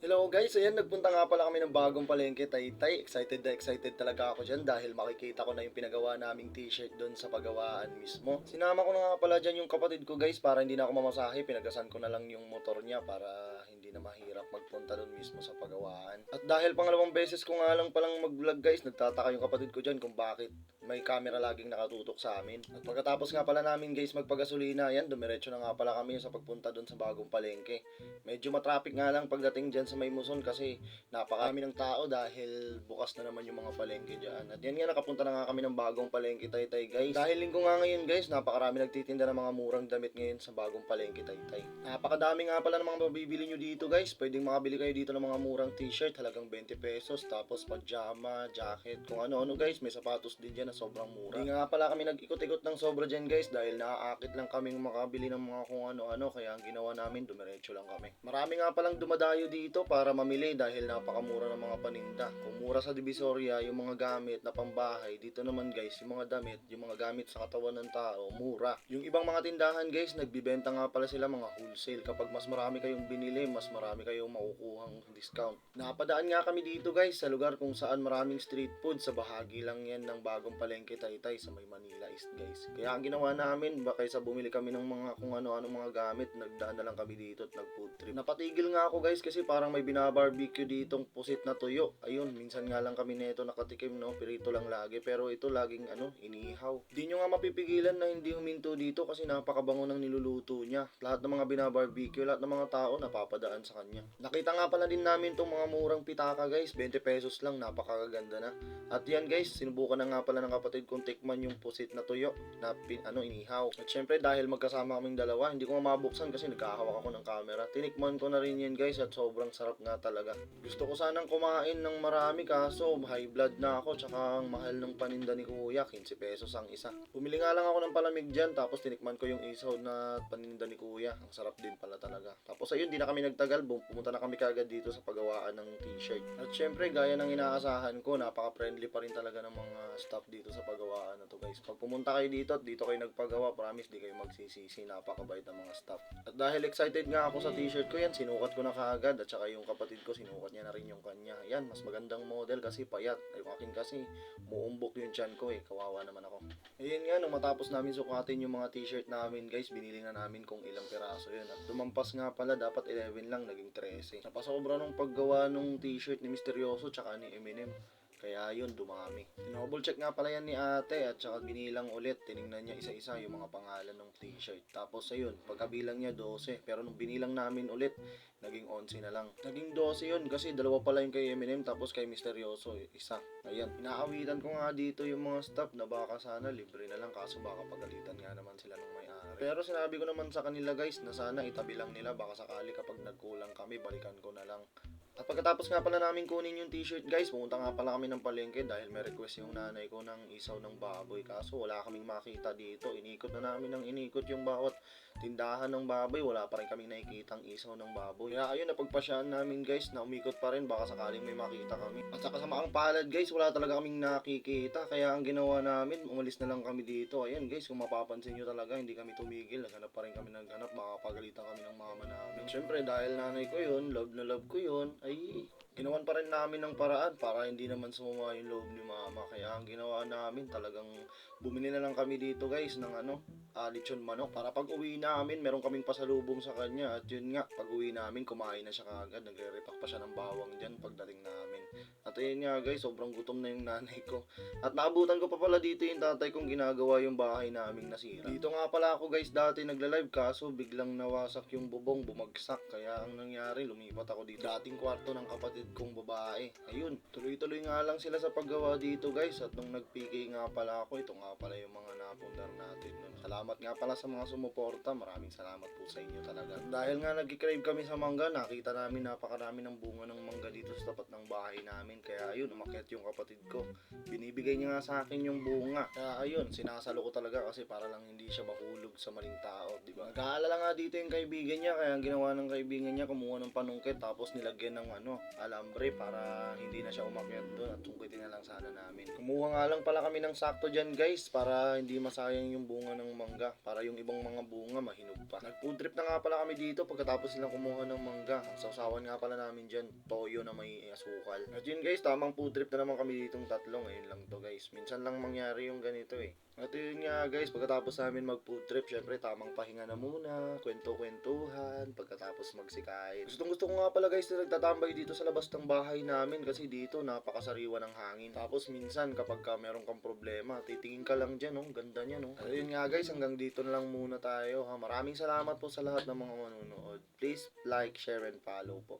Hello guys, ayan nagpunta nga pala kami ng bagong palengke Taytay. Excited na excited talaga ako dyan dahil makikita ko na yung pinagawa naming t-shirt doon sa pagawaan mismo. Sinama ko na nga pala dyan yung kapatid ko guys para hindi na ako mamasahe. Pinagasan ko na lang yung motor niya para hindi na mahirap magpunta doon mismo sa pagawaan. At dahil pangalawang beses ko nga lang palang mag-vlog guys, nagtataka yung kapatid ko dyan kung bakit may camera laging nakatutok sa amin. At pagkatapos nga pala namin guys magpagasolina, ayan dumiretso na nga pala kami sa pagpunta doon sa bagong palengke. Medyo matraffic nga lang pagdating dyan sa may Muson kasi napakarami ng tao dahil bukas na naman yung mga palengke dyan. At yan nga, nakapunta na nga kami ng bagong palengke Taytay guys. Dahil linggo nga ngayon guys, napakarami nagtitinda ng mga murang damit ngayon sa bagong palengke Taytay. Napakadami nga pala ng mga mabibili nyo dito guys. Pwedeng makabili kayo dito ng mga murang t-shirt, halagang 20 pesos. Tapos pajama, jacket, kung ano-ano guys. May sapatos din dyan na sobrang mura. Hindi nga pala kami nag-ikot-ikot ng sobra dyan guys dahil naaakit lang kaming makabili ng mga kung ano-ano. Kaya ang ginawa namin, dumiretso lang kami. Marami nga palang dumadayo dito para mamili dahil napakamura ng mga paninda. Kung mura sa Divisoria yung mga gamit na pambahay, dito naman guys, yung mga damit, yung mga gamit sa katawan ng tao, mura. Yung ibang mga tindahan guys, nagbibenta nga pala sila mga wholesale. Kapag mas marami kayong binili, mas marami kayong makukuhang discount. Napadaan nga kami dito guys sa lugar kung saan maraming street food. Sa bahagi lang yan ng bagong palengke Taytay sa may Manila East guys. Kaya ang ginawa namin, kaysa bumili kami ng mga kung ano-ano mga gamit, nagdaan na lang kami dito at nag-food trip. Napatigil nga ako guys kasi parang may binabarbecue ditong pusit na tuyo. Ayun, minsan nga lang kami nito nakatikim, no, pirito lang lagi, pero ito laging inihaw. Di nyo nga mapipigilan na hindi huminto dito kasi napakabango ng niluluto niya. Lahat ng mga binabarbecue, lahat ng mga tao napapadaan sa kanya. Nakita nga pala din namin tong mga murang pitaka guys, 20 pesos lang, napakaganda na. At yan guys, sinubukan na nga pala ng kapatid kong tikman yung pusit na tuyo na inihaw. At syempre dahil magkasama kaming dalawa, hindi ko nga mabuksan kasi nagkahawak ako ng camera. Tinikman ko na rin yan guys at sobrang sarap nga talaga. Gusto ko sanang kumain ng marami kaso high blood na ako, tsaka ang mahal ng paninda ni kuya, 15 pesos ang isa. Bumili nga lang ako ng palamig dyan tapos tinikman ko yung isaw na paninda ni kuya. Ang sarap din pala talaga. Tapos ayun, di na kami nagtagal, pumunta na kami kagad dito sa pagawaan ng t-shirt. At syempre gaya ng inaasahan ko, napaka-friendly pa rin talaga ng mga staff dito sa pagawaan na to guys. Pag pumunta kayo dito at dito kayo nagpagawa, promise di kayo magsisisi, napakabait ng mga staff. At dahil excited nga ako sa t-shirt ko yan, sinukat ko na kaagad at saka yung kapatid ko sinukat niya na rin yung kanya. Yan, mas magandang model kasi payat. Ay akin kasi muumbok yung tiyan ko kawawa naman ako. Ayun nga, nung matapos namin sukatin yung mga t-shirt namin guys, binili na namin kung ilang piraso yun. At lumampas nga pala, dapat 11 lang, naging 13. Napasobra nung paggawa nung t-shirt ni Misteryoso tsaka ni Eminem. Kaya yun, dumami. Double check nga pala yan ni ate at saka binilang ulit. Tiningnan niya isa-isa yung mga pangalan ng t-shirt. Tapos ayun, pagkabilang niya 12. Pero nung binilang namin ulit, naging 11 na lang. Naging 12 yun kasi dalawa pala yung kay Eminem tapos kay Misteryoso, isa. Ayan, inaawitan ko nga dito yung mga staff na baka sana libre na lang kaso baka pagalitan nga naman sila ng may-ari. Pero sinabi ko naman sa kanila guys na sana itabi lang nila baka sakali kapag nagkulang kami, balikan ko na lang. At pagkatapos nga pala namin kunin yung t-shirt guys, pumunta nga pala kami ng palengke dahil may request yung nanay ko ng isaw ng baboy. Kaso wala kaming makita dito. Inikot na namin ng inikot yung bawat tindahan ng baboy. Wala pa rin kaming nakikitang isaw ng baboy. Kaya ayun, napagpasyaan namin guys na umikot pa rin baka sakaling may makita kami. At saka sa maang palad guys, wala talaga kaming nakikita. Kaya ang ginawa namin, umalis na lang kami dito. Ayan guys, kung mapapansin nyo talaga, hindi kami tumigil. Naghanap pa rin kami naghanap. Baka pagalitan kami ng mama namin. Siyempre dahil nanay ko yun, love na love ko yun, ay ginawan pa rin namin ng paraan para hindi naman sumama yung loob ni mama. Kaya ang ginawa namin talagang bumili na lang kami dito guys ng lechon manok para pag uwi namin meron kaming pasalubong sa kanya. At yun nga, pag uwi namin kumain na siya kaagad, nagre-repack pa siya ng bawang dyan pagdating namin. At ayun nga guys, sobrang gutom na yung nanay ko. At naabutan ko pa pala dito yung tatay kong ginagawa yung bahay naming nasira. Dito nga pala ako guys dati nagla-live kaso biglang nawasak yung bubong, bumagsak. Kaya ang nangyari, lumipat ako dito. Dating kwarto ng kapatid kong babae. Ayun, tuloy-tuloy nga lang sila sa paggawa dito guys. At nung nag-PK nga pala ako, ito nga pala yung mga napundar natin. Salamat nga pala sa mga sumuporta. Maraming salamat po sa inyo talaga. Dahil nga nag-crave kami sa mangga, nakita namin napakarami ng bunga ng mangga dito sa tapat ng bahay namin. Kaya ayun, umakyat yung kapatid ko. Binibigay niya nga sa akin yung bunga. Kaya ayun, sinasalo ko talaga kasi para lang hindi siya mahulog sa maling tao, di ba? Nag-aalala nga dito yung kaibigan niya, kaya ang ginawa ng kaibigan niya, kumuha ng panungkit tapos nilagyan ng alambre para hindi na siya umakyat doon at tungkitin na lang sana namin. Kumuha nga lang pala kami ng sakto dyan guys para hindi masayang yung bunga ng mangga, para yung ibang mga bunga mahinog pa. Nag-food trip na nga pala kami dito pagkatapos silang kumuha ng mangga. Ang sausawan nga pala namin dyan, toyo na may asukal. At yun guys, tamang food trip na naman kami ditong tatlo. Ngayon lang to guys. Minsan lang mangyari yung ganito eh. At yun nga guys, pagkatapos namin mag food trip, syempre tamang pahinga na muna, kwento-kwentuhan, pagkatapos magsikain. Gusto ko nga pala guys na nagtatambay dito sa labas ng bahay namin kasi dito napakasariwa ng hangin. Tapos minsan kapag meron kang problema, titingin ka lang dyan, oh, ganda niya, no. Ayun nga guys, hanggang dito na lang muna tayo ha. Maraming salamat po sa lahat ng mga manunood. Please like, share, and follow po.